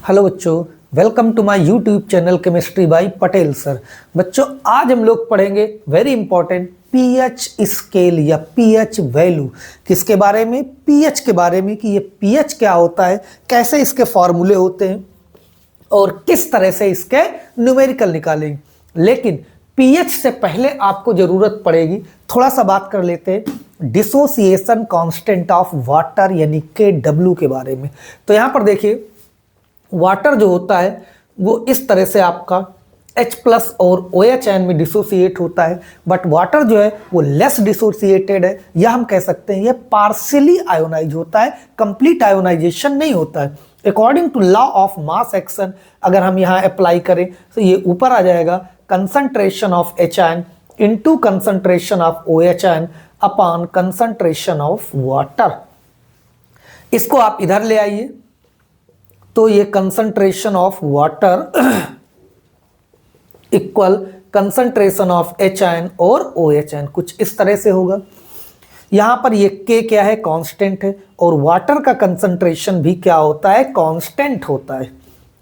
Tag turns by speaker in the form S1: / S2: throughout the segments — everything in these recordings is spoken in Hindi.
S1: हेलो बच्चों, welcome to my YouTube channel chemistry by Patel sir. बच्चों आज हम लोग पढ़ेंगे वेरी इंपॉर्टेंट पीएच स्केल या पीएच वैल्यू। किसके बारे में? पीएच के बारे में, कि ये पीएच क्या होता है, कैसे इसके फॉर्मूले होते हैं और किस तरह से इसके न्यूमेरिकल निकालेंगे। लेकिन पीएच से पहले आपको जरूरत पड़ेगी, थोड़ा सा बात कर लेते हैं डिसोसिएशन कांस्टेंट ऑफ वाटर यानी KW के बारे में। तो यहाँ पर देखिए, वाटर जो होता है वो इस तरह से आपका H+ और OH में डिसोसिएट होता है, बट वाटर जो है वो लेस डिसोसिएटेड है, या हम कह सकते हैं ये पार्शियली आयोनाइज होता है, कंप्लीट आयोनाइजेशन नहीं होता है। According to law of mass action अगर हम यहाँ अप्लाई करें तो ये ऊपर आ जाएगा, concentration of H into concentration of OH upon concentration of water. इसको आप इधर ले आइए तो ये concentration of water equal concentration of H और OH कुछ इस तरह से होगा। यहां पर ये K क्या है? कांस्टेंट है, और वाटर का कंसंट्रेशन भी क्या होता है? कांस्टेंट होता है।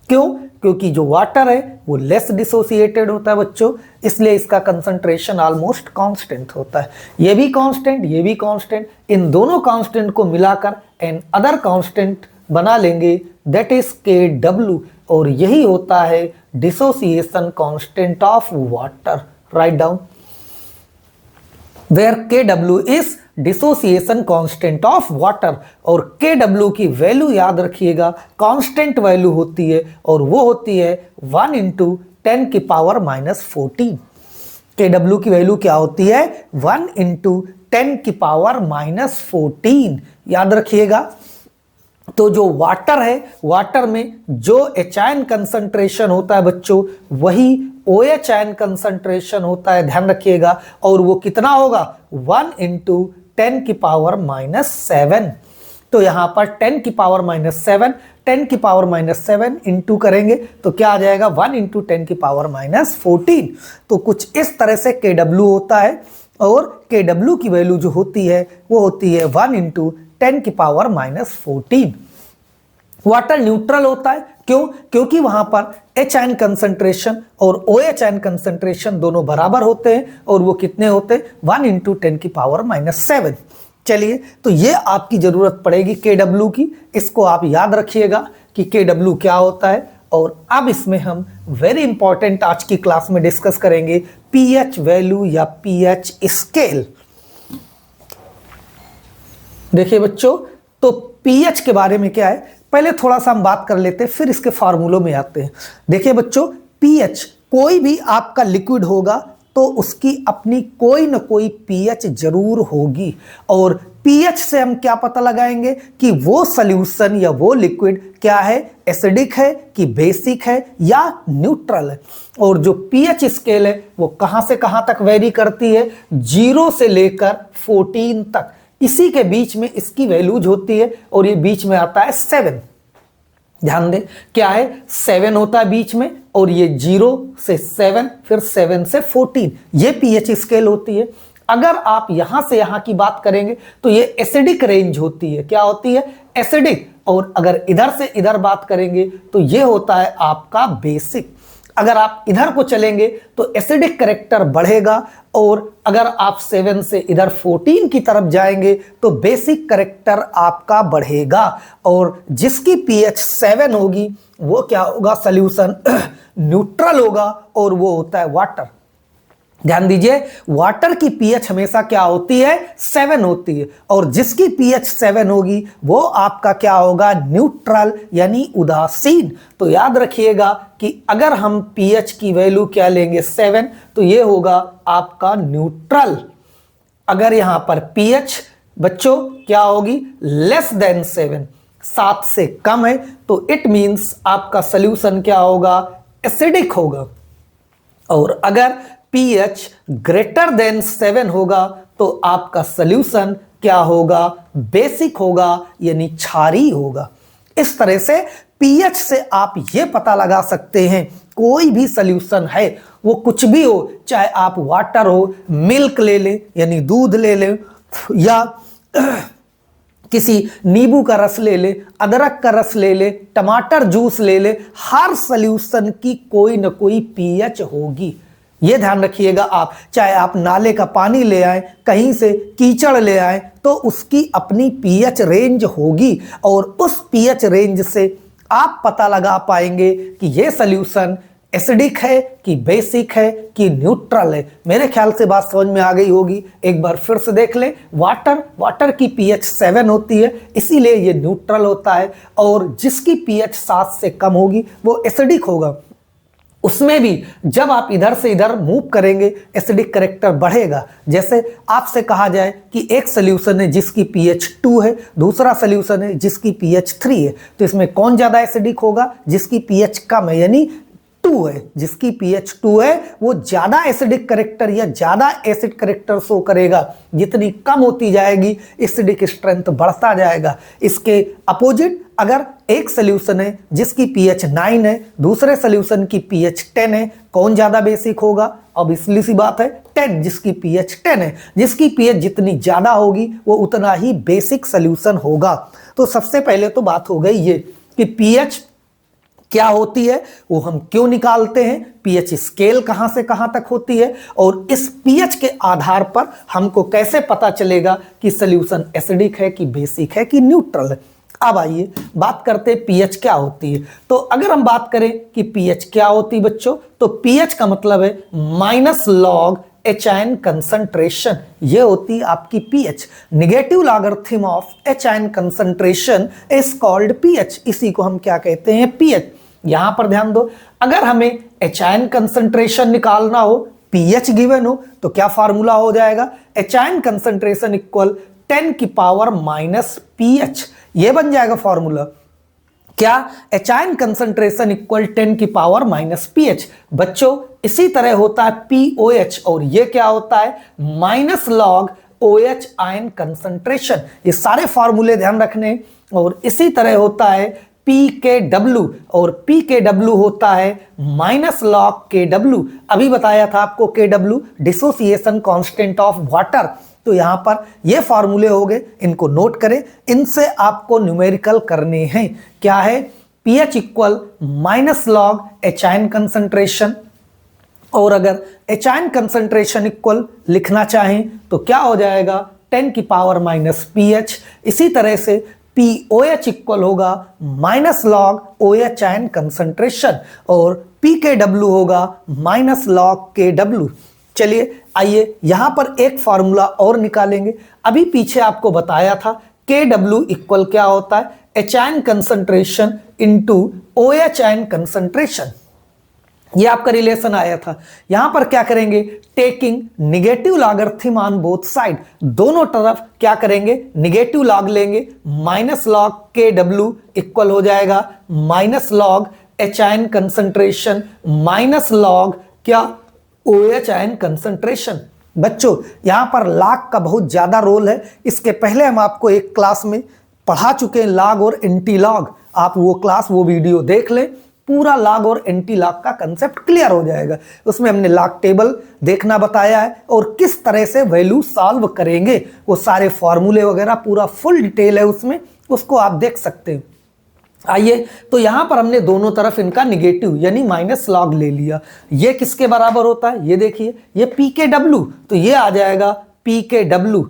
S1: क्यों? क्योंकि जो वाटर है वो लेस डिसोसिएटेड होता है बच्चों, इसलिए इसका कंसंट्रेशन ऑलमोस्ट कांस्टेंट होता है। ये भी कांस्टेंट, ये भी कांस्टेंट, इन दोनों कांस्टेंट को मिलाकर एन अदर कांस्टेंट बना लेंगे, दैट इज KW, और यही होता है dissociation constant of water. Write down where KW is dissociation constant of water, और KW की वैल्यू याद रखिएगा कांस्टेंट वैल्यू होती है, और वो होती है 1 × 10⁻⁻14। KW की वैल्यू क्या होती है? 1 × 10⁻⁻14 याद रखिएगा। तो जो वाटर है, वाटर में जो H कंसंट्रेशन होता है बच्चों, वही OH कंसंट्रेशन होता है, ध्यान रखिएगा। और वो कितना होगा? 1 × 10⁻⁷। तो यहां पर 10⁻⁷, 10⁻⁷ इंटू करेंगे तो क्या आ जाएगा? 1 × 10⁻⁻14। तो कुछ इस तरह से KW होता है, और KW की वैल्यू जो होती है वो होती है 1 × 10⁻⁻14। वाटर न्यूट्रल होता है, क्यों? क्योंकि वहां पर H कंसंट्रेशन और OH कंसंट्रेशन दोनों बराबर होते हैं, और वो कितने होते हैं? 1 × 10⁻⁷। चलिए, तो ये आपकी जरूरत पड़ेगी KW की, इसको आप याद रखिएगा कि KW क्या होता है। और अब इसमें हम वेरी इंपॉर्टेंट आज की क्लास में डिस्कस करेंगे पीएच वैल्यू या पीएच स्केल। देखिए बच्चों, तो पीएच के बारे में क्या है, पहले थोड़ा सा हम बात कर लेते हैं, फिर इसके फार्मूलों में आते हैं। देखिए बच्चों, पीएच, कोई भी आपका लिक्विड होगा तो उसकी अपनी कोई ना कोई पीएच जरूर होगी, और पीएच से हम क्या पता लगाएंगे कि वो सॉल्यूशन या वो लिक्विड क्या है, एसिडिक है कि बेसिक है या न्यूट्रल है। और जो पीएच स्केल है वो कहां से कहां तक वेरी करती है? 0 से लेकर 14 तक, इसी के बीच में इसकी वैल्यूज होती है, और ये बीच में आता है 7। ध्यान दें, क्या है? 7 होता है बीच में, और ये 0 से 7, फिर 7 से 14, ये पीएच स्केल होती है। अगर आप यहां से यहां की बात करेंगे तो ये एसिडिक रेंज होती है। क्या होती है? एसिडिक। और अगर इधर से इधर बात करेंगे तो ये होता है आपका बेसिक। अगर आप इधर को चलेंगे तो एसिडिक कैरेक्टर बढ़ेगा, और अगर आप 7 से इधर 14 की तरफ जाएंगे तो बेसिक कैरेक्टर आपका बढ़ेगा। और जिसकी पीएच 7 होगी वो क्या होगा? सॉल्यूशन न्यूट्रल होगा, और वो होता है वाटर। ध्यान दीजिए, वाटर की पीएच हमेशा क्या होती है? 7 होती है, और जिसकी पीएच 7 होगी वो आपका क्या होगा? न्यूट्रल यानी उदासीन। तो याद रखिएगा कि अगर हम पीएच की वैल्यू क्या लेंगे? 7, तो ये होगा आपका न्यूट्रल। अगर यहां पर पीएच बच्चों क्या होगी? लेस देन 7, 7 से कम है, तो इट मींस आपका सॉल्यूशन क्या होगा? एसिडिक होगा। और अगर pH ग्रेटर देन 7 होगा तो आपका सॉल्यूशन क्या होगा? बेसिक होगा, यानी क्षारीय होगा। इस तरह से pH से आप ये पता लगा सकते हैं कोई भी सॉल्यूशन है, वो कुछ भी हो, चाहे आप वाटर हो, मिल्क ले लें यानी दूध ले लें, या किसी नींबू का रस ले ले, अदरक का रस ले ले, टमाटर जूस ले ले, हर सॉल्यूशन की कोई ना कोई पीएच होगी। ये ध्यान रखिएगा आप, चाहे आप नाले का पानी ले आए, कहीं से कीचड़ ले आए, तो उसकी अपनी पीएच रेंज होगी और उस पीएच रेंज से आप पता लगा पाएंगे कि ये सॉल्यूशन एसिडिक है कि बेसिक है कि न्यूट्रल है। मेरे ख्याल से बात समझ में आ गई होगी। एक बार फिर से देख ले, वाटर की पीएच 7 होती है, इसीलिए ये न्यूट्रल होता है, और जिसकी पीएच 7 से कम होगी वो एसिडिक होगा। उसमें भी जब आप इधर से इधर मूव करेंगे एसिडिक कैरेक्टर बढ़ेगा। जैसे आपसे कहा जाए कि एक सॉल्यूशन है जिसकी पीएच 2 है, दूसरा सॉल्यूशन है जिसकी पीएच 3 है, तो इसमें कौन ज्यादा एसिडिक होगा? जिसकी पीएच कम है, यानी 2 है। जिसकी पीएच 2 है वो ज्यादा एसिडिक कैरेक्टर या ज्यादा एसिड कैरेक्टर शो करेगा। जितनी कम होती जाएगी एसिडिक स्ट्रेंथ बढ़ता जाएगा। इसके अपोजिट अगर एक सॉल्यूशन है जिसकी पीएच 9 है, दूसरे सॉल्यूशन की पीएच 10 है, कौन ज्यादा बेसिक होगा? अब इसलिए सी बात है 10, जिसकी पीएच 10 है। जिसकी पीएच जितनी ज्यादा होगी वो उतना ही बेसिक सॉल्यूशन होगा। तो सबसे पहले तो बात हो गई ये कि पीएच क्या होती है, वो हम क्यों निकालते हैं, पीएच स्केल कहां से कहां तक होती है, और इस पीएच के आधार पर हमको कैसे पता चलेगा कि सॉल्यूशन एसिडिक है कि बेसिक है कि न्यूट्रल है। अब आइए बात करते हैं पीएच क्या होती है। तो अगर हम बात करें कि पीएच क्या होती है बच्चों, तो पीएच का मतलब है minus log H ion concentration. ये होती है आपकी pH. Negative logarithm of H ion concentration is called pH. इसी को हम क्या कहते हैं? पीएच। यहां पर ध्यान दो, अगर हमें एच आयन कंसंट्रेशन निकालना हो, पीएच गिवन हो, तो क्या फार्मूला हो जाएगा? एच आयन कंसंट्रेशन इक्वल 10 की पावर माइनस पीएच। ये बन जाएगा फॉर्मूला। क्या? एच आयन कंसंट्रेशन इक्वल 10 की पावर माइनस पीएच। बच्चों इसी तरह होता है पीओएच, और ये क्या होता है? Minus log OH ion concentration. ये सारे फॉर्मूले ध्यान रखने। और इसी तरह होता है पी के डब्ल्यू, और पी के डब्ल्यू होता है माइनस लॉग के डब्ल्यू। अभी बताया था आपको के W dissociation constant of water. तो यहां पर ये फॉर्मूले हो गए, इनको नोट करें, इनसे आपको न्यूमेरिकल करने हैं। क्या है? PH equal minus log H ion concentration, और अगर एच आयन कंसंट्रेशन इक्वल लिखना चाहें तो क्या हो जाएगा? 10 की पावर माइनस पीएच। इसी तरह से पीओएच इक्वल होगा minus log OH ion concentration, और पी के डब्ल्यू होगा माइनस लॉग के डब्ल्यू। चलिए आइए यहां पर एक फॉर्मूला और निकालेंगे। अभी पीछे आपको बताया था के डब्ल्यू इक्वल क्या होता है? H ion concentration into OH ion concentration. ये आपका रिलेशन आया था। यहां पर क्या करेंगे? Taking negative logarithm on both side, दोनों तरफ क्या करेंगे? निगेटिव लॉग लेंगे। Minus log K W equal हो जाएगा minus log H ion concentration minus log क्या? OH ion concentration. बच्चों यहां पर लॉग का बहुत ज्यादा रोल है। इसके पहले हम आपको एक क्लास में पढ़ा चुके हैं लॉग और एंटी लॉग। आप वो क्लास, वो वीडियो देख लें, पूरा लॉग और एंटी लॉग का कंसेप्ट क्लियर हो जाएगा। उसमें हमने लॉग टेबल देखना बताया है और किस तरह से वैल्यू सॉल्व करेंगे, वो सारे फॉर्मूले वगैरह पूरा फुल डिटेल है उसमें, उसको आप देख सकते हैं। आइए, तो यहां पर हमने दोनों तरफ इनका निगेटिव यानी माइनस लॉग ले लिया। ये किसके बराबर होता है? ये देखिए, ये पी के डब्ल्यू, तो ये आ जाएगा पी के डब्ल्यू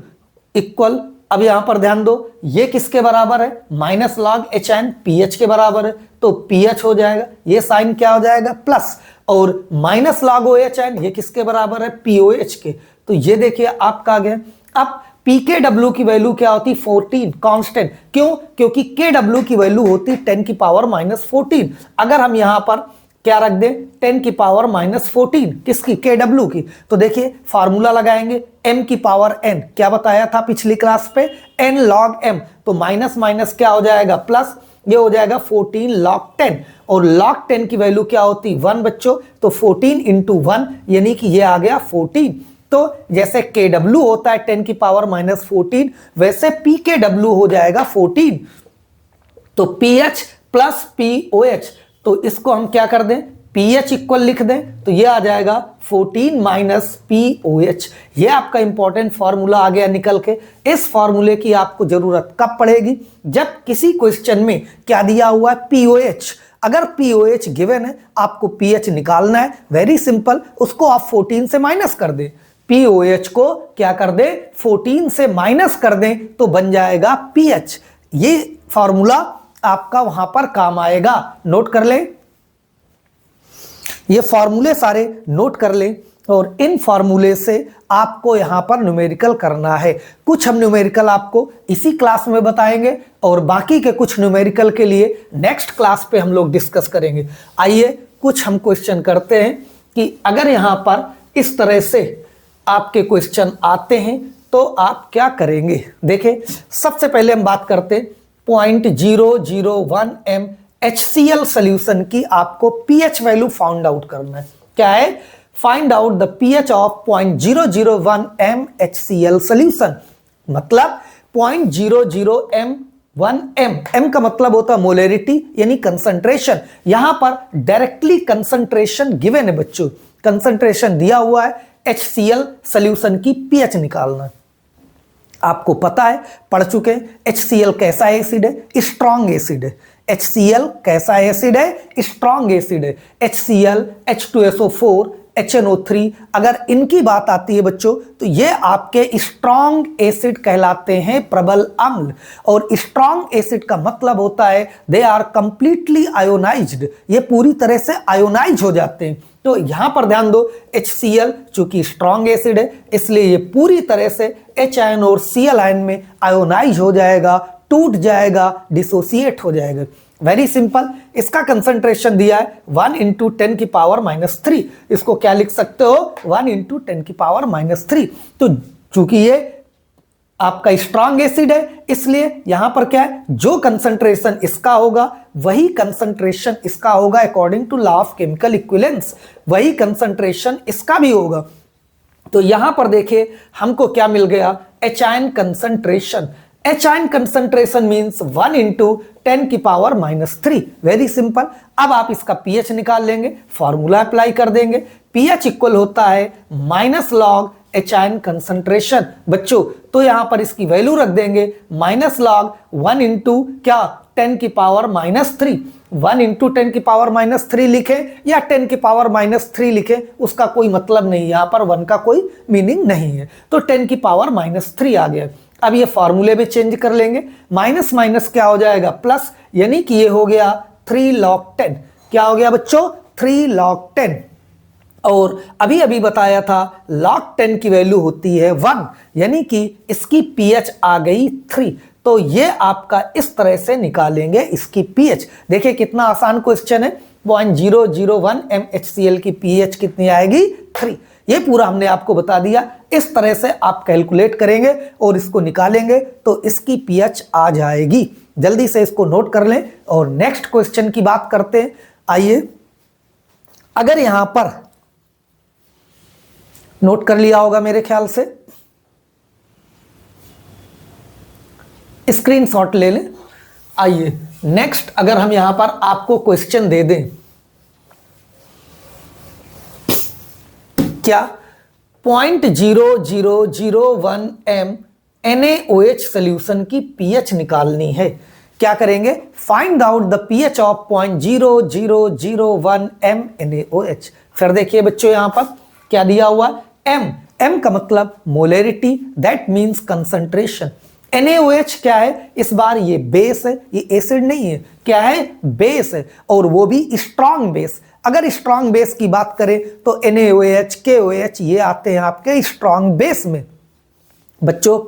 S1: इक्वल, अब यहां पर ध्यान दो, ये किसके बराबर है? Minus log H N, pH के बराबर है, तो पीएच हो जाएगा। ये साइन क्या हो जाएगा? प्लस, और minus log O H N ये किसके बराबर है? पीओएच के। तो ये देखिए आपका आ गया। अब पी के डब्ल्यू की वैल्यू क्या होती? 14 कांस्टेंट। क्यों? क्योंकि के डब्ल्यू की वैल्यू होती 10 की पावर माइनस 14। अगर हम यहां पर क्या रख दें? 10 की पावर माइनस 14 किसकी? के डब्ल्यू की। तो देखिए फार्मूला लगाएंगे, m की पावर n, क्या बताया था पिछली क्लास पे? n log m, तो माइनस माइनस क्या हो जाएगा? प्लस, ये हो जाएगा 14 log 10, और log 10 की वैल्यू क्या होती? 1 बच्चों, तो 14 इंटू 1 यानी कि ये आ गया 14। तो जैसे के डब्ल्यू होता है 10 की पावर माइनस 14, वैसे पी के डब्ल्यू हो जाएगा 14। तो P H plus P O H, तो इसको हम क्या कर दें? pH इक्वल लिख दें तो ये आ जाएगा 14 माइनस POH। ये आपका इंपॉर्टेंट फॉर्मूला आ गया निकल के। इस फॉर्मूले की आपको जरूरत कब पड़ेगी? जब किसी क्वेश्चन में क्या दिया हुआ है, POH। अगर POH गिवन है, आपको pH निकालना है, वेरी सिंपल, उसको आप 14 से माइनस कर दें। POH को क्या कर दें, 14 से माइनस कर दें तो बन जाएगा pH। ये फॉर्मूला आपका वहां पर काम आएगा, नोट कर लें। ये फॉर्मूले सारे नोट कर लें और इन फॉर्मूले से आपको यहां पर न्यूमेरिकल करना है। कुछ हम न्यूमेरिकल आपको इसी क्लास में बताएंगे और बाकी के कुछ न्यूमेरिकल के लिए नेक्स्ट क्लास पे हम लोग डिस्कस करेंगे। आइए कुछ हम क्वेश्चन करते हैं कि अगर यहां पर इस तरह से आपके क्वेश्चन आते हैं तो आप क्या करेंगे। देखिए, सबसे पहले हम बात करते हैं 0.001 m HCl सॉल्यूशन की। आपको pH वैल्यू फाउंड आउट करना है। क्या है? Find out the pH of 0.001 m HCl solution. मतलब 0.00 m का मतलब होता है मोलरिटी यानी कंसंट्रेशन। यहां पर डायरेक्टली कंसंट्रेशन गिवन है बच्चों, कंसंट्रेशन दिया हुआ है, HCl सॉल्यूशन की pH निकालना है। आपको पता है, पढ़ चुके हैं, HCl कैसा एसिड है? स्ट्रॉन्ग एसिड है। HCl कैसा एसिड है? स्ट्रॉन्ग एसिड है। HCl, H2SO4, HNO3, अगर इनकी बात आती है बच्चों तो ये आपके स्ट्रॉन्ग एसिड कहलाते हैं, प्रबल अम्ल। और स्ट्रॉन्ग एसिड का मतलब होता है दे आर कंप्लीटली आयोनाइज्ड, ये पूरी तरह से आयोनाइज हो जाते हैं। तो यहां पर ध्यान दो, HCl चूंकि स्ट्रॉन्ग एसिड है इसलिए ये पूरी तरह से H आयन और Cl आयन में आयोनाइज हो जाएगा, टूट जाएगा, डिसोसिएट हो जाएगा। वेरी सिंपल, इसका कंसंट्रेशन दिया है 1 × 10⁻³ इसको क्या लिख सकते हो? 1 × 10⁻³ तो चूंकि ये आपका स्ट्रॉन्ग एसिड है इसलिए यहां पर क्या है, जो कंसंट्रेशन इसका होगा वही कंसंट्रेशन इसका होगा। According to law of chemical equivalence वही कंसंट्रेशन इसका भी होगा। तो यहां पर देखिए हमको क्या मिल गया, H ion concentration. H ion concentration means 1 × 10⁻³ very simple. अब आप इसका pH निकाल लेंगे, फॉर्मूला अप्लाई कर देंगे। pH इक्वल होता है minus log H ion concentration बच्चों। तो यहां पर इसकी वैल्यू रख देंगे माइनस लॉग 1 × क्या, 10⁻³ 1 × 10⁻³ लिखें या 10⁻³ लिखें, उसका कोई मतलब नहीं, यहां पर 1 का कोई मीनिंग नहीं है। तो 10⁻³ आ गया। अब ये फॉर्मूले में चेंज कर लेंगे, माइनस माइनस क्या हो जाएगा, प्लस, यानी कि ये हो गया 3 log 10। क्या हो गया बच्चों? 3 log 10। और अभी अभी बताया था log 10 की वैल्यू होती है 1, यानी कि इसकी pH आ गई 3। तो ये आपका इस तरह से निकालेंगे इसकी pH। देखिए कितना आसान क्वेश्चन है। 0.001 m HCl की pH कितनी आएगी? 3। ये पूरा हमने आपको बता दिया। इस तरह से आप कैलकुलेट करेंगे और इसको निकालेंगे तो इसकी pH आ जाएगी। जल्दी से इसको नोट कर लें और नेक्स्ट क्वेश्चन की बात करते हैं। आइए, अगर यहां पर नोट कर लिया होगा मेरे ख्याल से, स्क्रीनशॉट ले लें। आइए नेक्स्ट, अगर हम यहां पर आपको क्वेश्चन दे दें, क्या 0.0001 m NaOH सॉल्यूशन की pH निकालनी है। क्या करेंगे? Find out the pH of 0.0001 m NaOH। फिर देखिए बच्चों यहां पर क्या दिया हुआ, m का मतलब molarity, that means concentration. NaOH क्या है? इस बार ये बेस है, ये एसिड नहीं है। क्या है? बेस है, और वो भी स्ट्रॉन्ग बेस। अगर स्ट्रॉन्ग बेस की बात करें तो NaOH, KOH ये आते हैं आपके स्ट्रॉन्ग बेस में। बच्चों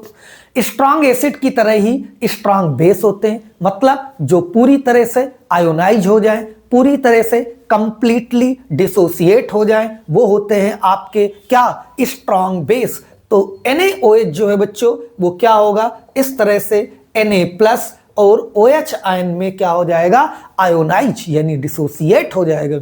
S1: स्ट्रॉन्ग एसिड की तरह ही स्ट्रॉन्ग बेस होते हैं, मतलब जो पूरी तरह से आयोनाइज हो जाएं, पूरी तरह से कंप्लीटली डिसोसिएट हो जाएं, वो होते हैं आपके क्या, स्ट्रॉन्ग बेस। तो NaOH जो है बच्चों वो क्या होगा, इस तरह से Na+ और OH आयन में क्या हो जाएगा, आयोनाइज यानी डिसोसिएट हो जाएगा।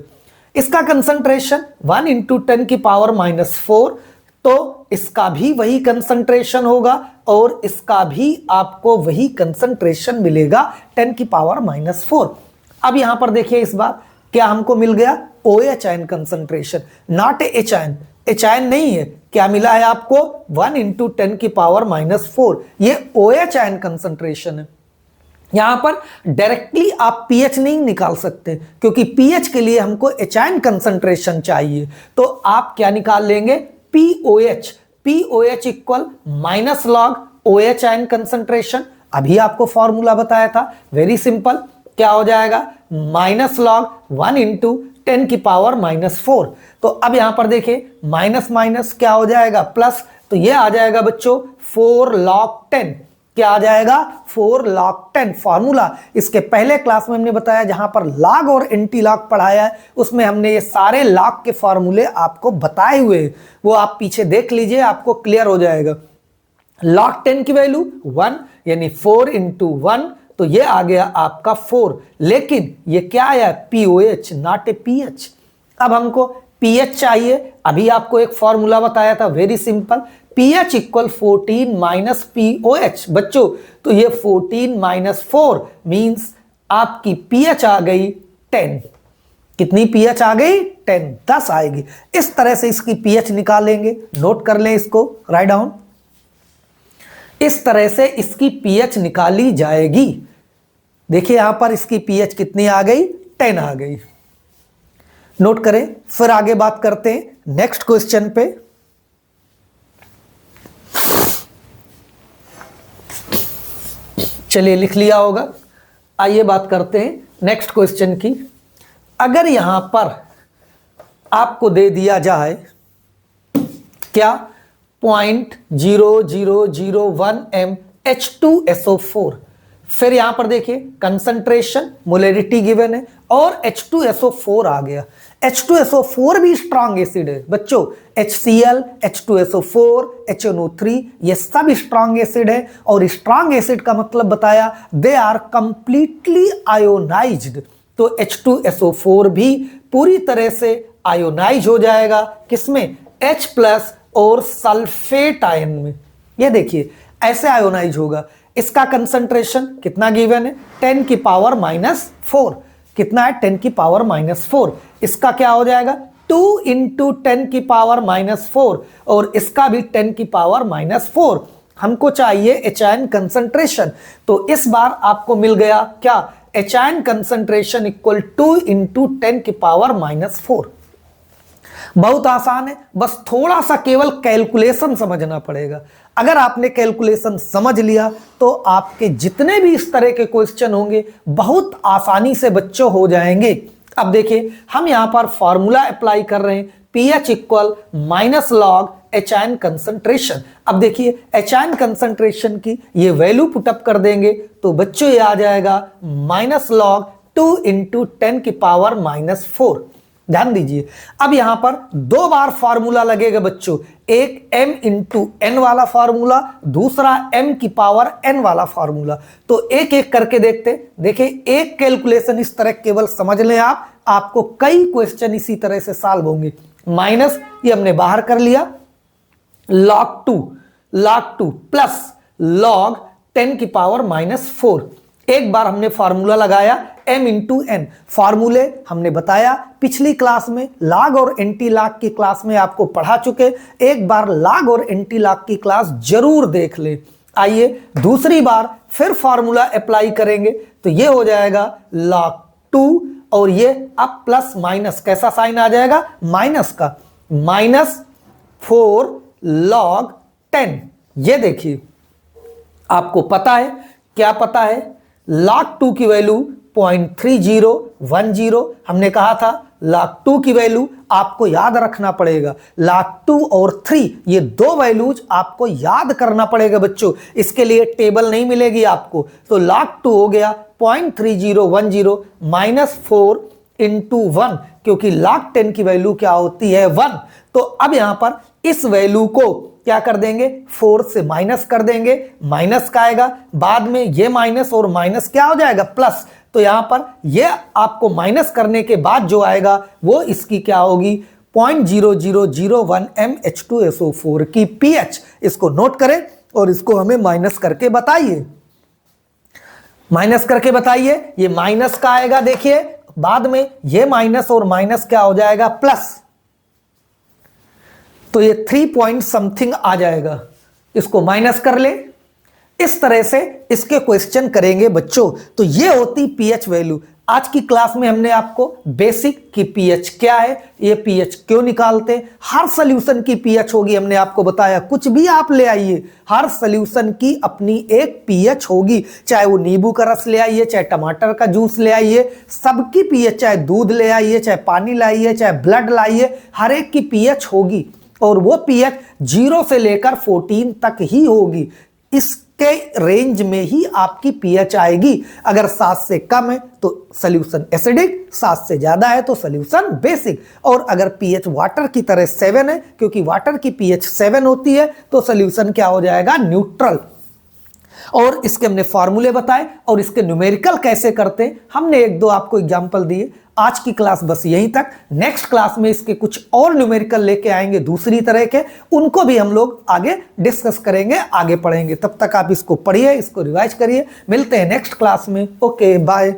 S1: इसका कंसंट्रेशन 1 × 10⁻⁴, तो इसका भी वही कंसंट्रेशन होगा और इसका भी आपको वही कंसंट्रेशन मिलेगा 10⁻⁴। अब यहां पर देखिए इस बार क्या हमको मिल गया, OH ion concentration, not H ion. H ion नहीं है। क्या मिला है आपको? 1 × 10⁻⁴। ये OH आयन कंसंट्रेशन है। यहां पर डायरेक्टली आप pH नहीं निकाल सकते, क्योंकि pH के लिए हमको H आयन कंसंट्रेशन चाहिए। तो आप क्या निकाल लेंगे? POH। POH equal -log OH ion concentration. अभी आपको फॉर्मूला बताया था, वेरी सिंपल। क्या हो जाएगा? -log 1 × 10⁻⁴। तो अब यहां पर देखिए माइनस माइनस क्या हो जाएगा? प्लस। तो ये आ जाएगा बच्चों 4 log 10। क्या आ जाएगा? 4 log 10। फॉर्मूला इसके पहले क्लास में हमने बताया, जहां पर लॉग और एंटी लॉग पढ़ाया है, उसमें हमने ये सारे लॉग के फॉर्मूले आपको बताए हुए, वो आप पीछे देख लीजिए, आपको क्लियर हो जाएगा। log 10 की वैल्यू 1, यानी 4 × 1, तो ये आ गया आपका 4। लेकिन ये क्या आया? POH, not a pH। अब हमको pH चाहिए। अभी आपको एक फॉर्मूला बताया था, very simple. pH equal 14 - POH। बच्चों, तो ये 14 - 4 मीन्स आपकी pH आ गई 10। कितनी pH आ गई? 10, 10 आएगी। इस तरह से इसकी pH निकालेंगे। नोट कर लें इसको, राइट डाउन। इस तरह से इसकी pH निकाली जाएगी। देखिए यहां पर इसकी pH कितनी आ गई? 10 आ गई। नोट करें। फिर आगे बात करते हैं नेक्स्ट क्वेश्चन पे। चलिए लिख लिया होगा। आइए बात करते हैं नेक्स्ट क्वेश्चन की। अगर यहां पर आपको दे दिया जाए क्या? 0.0001 m H2SO4। फिर यहां पर देखिए कंसंट्रेशन, मोलरिटी गिवन है और H2SO4 आ गया। H2SO4 भी स्ट्रॉन्ग एसिड है बच्चों। HCl, H2SO4, HNO3 ये सब स्ट्रॉन्ग एसिड है। और स्ट्रॉन्ग एसिड का मतलब बताया, दे आर कंप्लीटली आयोनाइज्ड। तो H2SO4 भी पूरी तरह से आयोनाइज हो जाएगा। किसमें? H+ और सल्फेट आयन में। ये देखिए ऐसे आयोनाइज होगा। इसका कंसंट्रेशन कितना गिवन है? 10⁻⁴। कितना है? 10⁻⁴। इसका क्या हो जाएगा? 2 × 10⁻⁴। और इसका भी 10⁻⁴। हमको चाहिए H आयन कंसंट्रेशन। तो इस बार आपको मिल गया क्या? H ion concentration equal 2 × 10⁻⁴। बहुत आसान है, बस थोड़ा सा केवल कैलकुलेशन समझना पड़ेगा। अगर आपने कैलकुलेशन समझ लिया तो आपके जितने भी इस तरह के क्वेश्चन होंगे बहुत आसानी से बच्चों हो जाएंगे। अब देखिए हम यहां पर फॉर्मूला अप्लाई कर रहे हैं, pH equal -log H ion concentration. अब देखिए H आयन कंसंट्रेशन की ये वैल्यू पुटअप कर देंगे तो बच्चों ये आ जाएगा -log 2 × 10⁻⁴। ध्यान दीजिए। अब यहां पर 2 बार फार्मूला लगेगा बच्चों, एक m × n वाला फार्मूला, दूसरा m⁻n वाला फार्मूला। तो एक एक करके देखते। देखिए एक कैलकुलेशन इस तरह केवल समझ लें आप, आपको कई क्वेश्चन इसी तरह से सॉल्व होंगे। माइनस ये हमने बाहर कर लिया, log 2 प्लस log 10⁻⁴। एक बार हमने फार्मूला लगाया m × n। फार्मूले हमने बताया पिछली क्लास में, लॉग और एंटी लॉग की क्लास में आपको पढ़ा चुके। एक बार लॉग और एंटी लॉग की क्लास जरूर देख ले। आइए दूसरी बार फिर फार्मूला अप्लाई करेंगे तो ये हो जाएगा log 2 और ये अब प्लस माइनस कैसा साइन आ जाएगा? माइनस का, -4 log 10। ये देखिए आपको पता है, क्या पता है? log 2 की वैल्यू 0.3010। हमने कहा था log 2 की वैल्यू आपको याद रखना पड़ेगा। log 2 और 3 ये 2 वैल्यूज आपको याद करना पड़ेगा बच्चों। इसके लिए टेबल नहीं मिलेगी आपको। तो log 2 हो गया 0.3010 -4 × 1, क्योंकि log 10 की वैल्यू क्या होती है? 1। तो अब यहां पर इस वैल्यू को क्या कर देंगे? 4 से माइनस कर देंगे। माइनस का आएगा, बाद में ये माइनस और माइनस क्या हो जाएगा? प्लस। तो यहां पर ये आपको माइनस करने के बाद जो आएगा वो इसकी क्या होगी? 0.0001 m H2SO4 की pH। इसको नोट करें और इसको हमें माइनस करके बताइए। माइनस करके बताइए। ये माइनस का आएगा, देखिए बाद में ये माइनस और माइनस क्या हो जाएगा, प्लस। तो ये 3 पॉइंट समथिंग आ जाएगा, इसको माइनस कर ले। इस तरह से इसके क्वेश्चन करेंगे बच्चों। तो ये होती पीएच वैल्यू। आज की क्लास में हमने आपको बेसिक की पीएच क्या है, ये पीएच क्यों निकालते हैं, हर सॉल्यूशन की पीएच होगी, हमने आपको बताया। कुछ भी आप ले आइए, हर सॉल्यूशन की अपनी एक पीएच होगी। चाहे वो नींबू का रस ले आइए, चाहे टमाटर का जूस ले आइए, सबकी पीएच, चाहे दूध ले आइए, चाहे पानी लाइए, चाहे ब्लड लाइए, हर एक की पीएच होगी। और वो पीएच 0 से लेकर 14 तक ही होगी। इसके रेंज में ही आपकी पीएच आएगी। अगर 7 से कम है तो सॉल्यूशन एसिडिक, 7 से ज्यादा है तो सॉल्यूशन बेसिक। और अगर पीएच वाटर की तरह 7 है, क्योंकि वाटर की पीएच 7 होती है, तो सॉल्यूशन क्या हो जाएगा, न्यूट्रल। और इसके हमने फॉर्मूले बताए और इसके न्यूमेरिकल कैसे करते हैं हमने 1-2 आपको एग्जांपल दिए। आज की क्लास बस यहीं तक। नेक्स्ट क्लास में इसके कुछ और न्यूमेरिकल लेके आएंगे दूसरी तरह के, उनको भी हम लोग आगे डिस्कस करेंगे, आगे पढ़ेंगे। तब तक आप इसको पढ़िए, इसको रिवाइज करिए। मिलते हैं नेक्स्ट क्लास में। Okay, bye.